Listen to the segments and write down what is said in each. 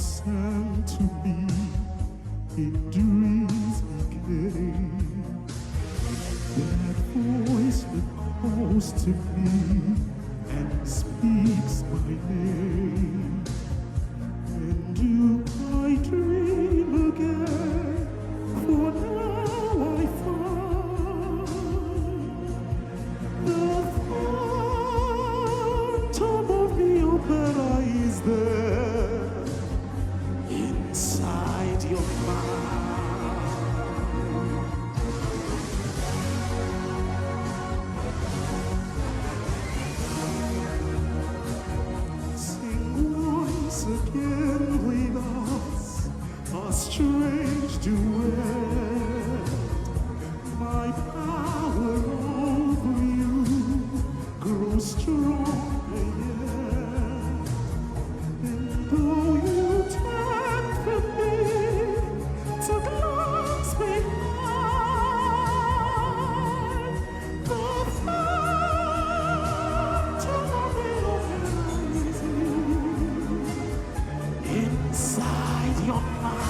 sent to me in dreams decay. That voice that calls to me and speaks my name. And do I dream again? For now I find the phantom of the opera is there inside your mind. Again with us, a strange duet. My power over you grows stronger yet. And though you turn from me to glance behind, the phantom of the horizon inside your mind.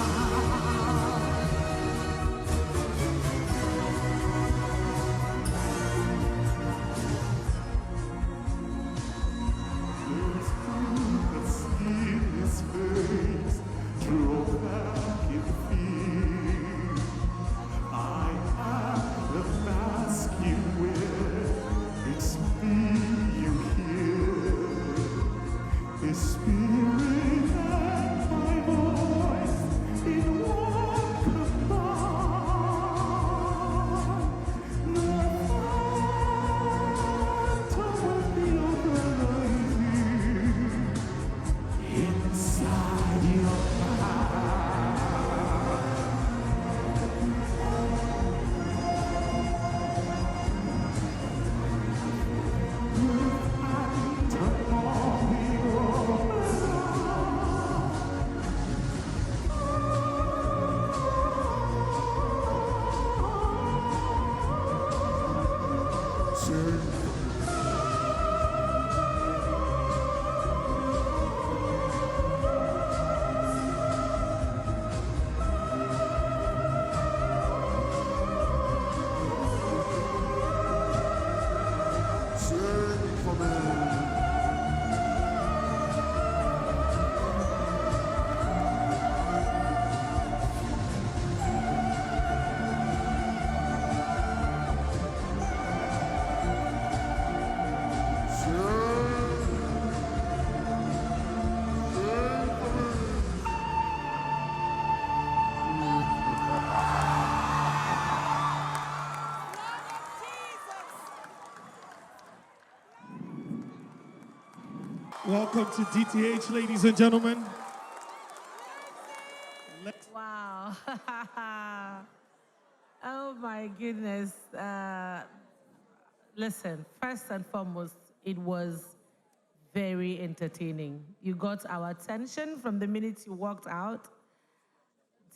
There's who can see his face, draw back in fear. I am the mask you wear, it's me you hear. The spirit and my voice in one combine. The phantom of the opera inside your mind. The phantom of the opera. Welcome to DTH, ladies and gentlemen. Wow. Oh my goodness. Listen, first and foremost, it was very entertaining. You got our attention from the minute you walked out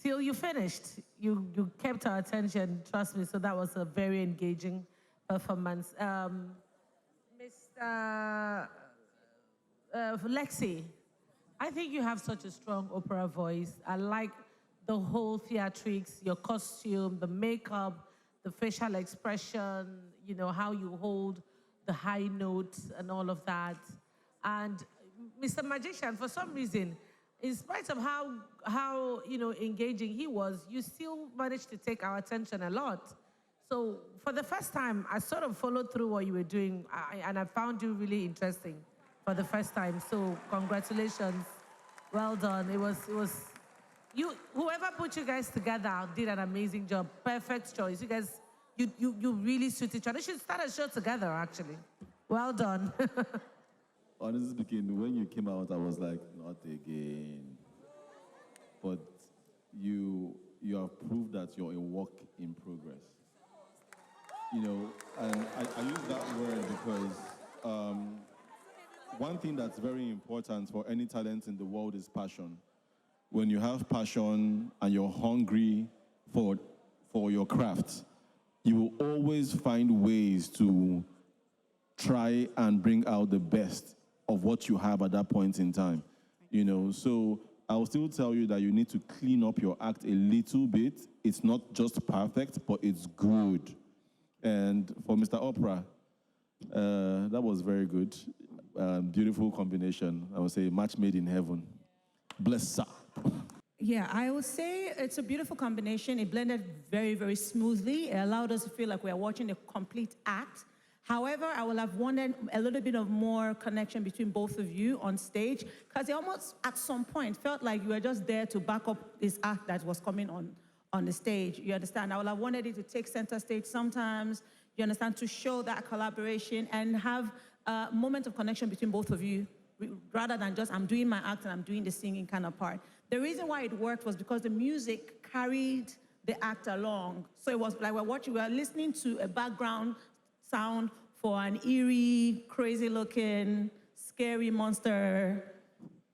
till you finished. You kept our attention, trust me, so that was a very engaging performance. Mr. Lexi, I think you have such a strong opera voice. I like the whole theatrics, your costume, the makeup, the facial expression, you know, how you hold the high notes and all of that. And Mr. Magician, for some reason, in spite of how engaging he was, you still managed to take our attention a lot. So for the first time, I sort of followed through what you were doing, and I found you really interesting for the first time. So congratulations, well done. It was whoever put you guys together did an amazing job. Perfect choice. You guys, you really suit each other. You should start a show together, actually. Well done. Honestly speaking, when you came out, I was like, not again. But you have proved that you're a work in progress. You know, and I use that word because one thing that's very important for any talent in the world is passion. When you have passion and you're hungry for your craft, you will always find ways to try and bring out the best of what you have at that point in time. You know, so I'll still tell you that you need to clean up your act a little bit. It's not just perfect, but it's good. And for Mr. Opera, that was very good. Beautiful combination. I would say match made in heaven. Bless sir. Yeah, I would say it's a beautiful combination. It blended very, very smoothly. It allowed us to feel like we are watching a complete act. However, I would have wanted a little bit of more connection between both of you on stage, because it almost, at some point, felt like you were just there to back up this act that was coming on the stage. You understand? I would have wanted it to take center stage sometimes, you understand, to show that collaboration and have a moment of connection between both of you, rather than just I'm doing my act and I'm doing the singing kind of part. The reason why it worked was because the music carried the act along. So it was like we were listening to a background sound for an eerie, crazy-looking, scary monster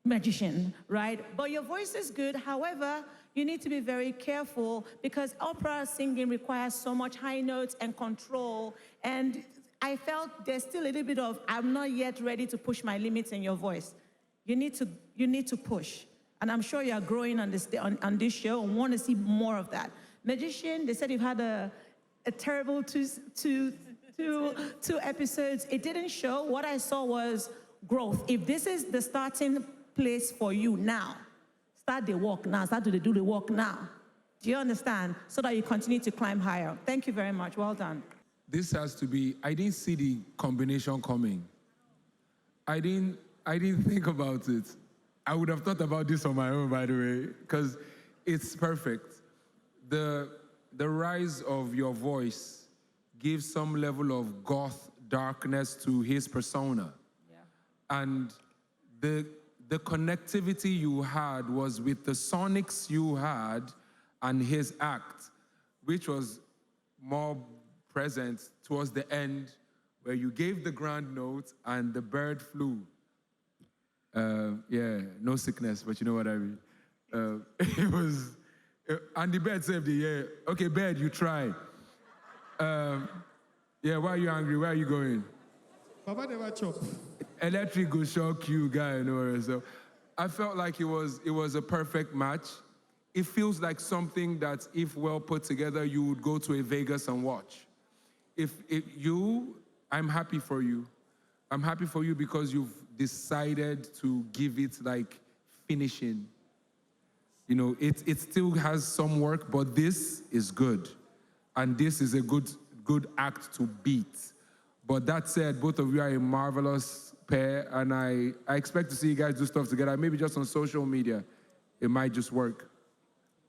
magician, right? But your voice is good. However, you need to be very careful because opera singing requires so much high notes and control. And I felt there's still a little bit of, I'm not yet ready to push my limits in your voice. You need to push. And I'm sure you're growing on this show and want to see more of that. Magician, they said you've had a terrible two episodes. It didn't show. What I saw was growth. If this is the starting place for you now, start the walk now. Start to do the walk now. Do you understand? So that you continue to climb higher. Thank you very much. Well done. This has to be, I didn't see the combination coming. I didn't think about it. I would have thought about this on my own, by the way, because it's perfect. The rise of your voice gives some level of goth darkness to his persona. Yeah. And the connectivity you had was with the sonics you had and his act, which was more present towards the end, where you gave the grand note and the bird flew. Yeah, no sickness, but you know what I mean. It was, and the bird saved it, yeah. Okay, bird, you try. Yeah, why are you angry? Where are you going? Papa never chop. Electric will shock you, guy, you know. So I felt like it was a perfect match. It feels like something that, if well put together, you would go to a Vegas and watch. I'm happy for you. I'm happy for you because you've decided to give it like finishing. You know, it still has some work, but this is good. And this is a good act to beat. But that said, both of you are a marvelous pair, and I expect to see you guys do stuff together, maybe just on social media. It might just work.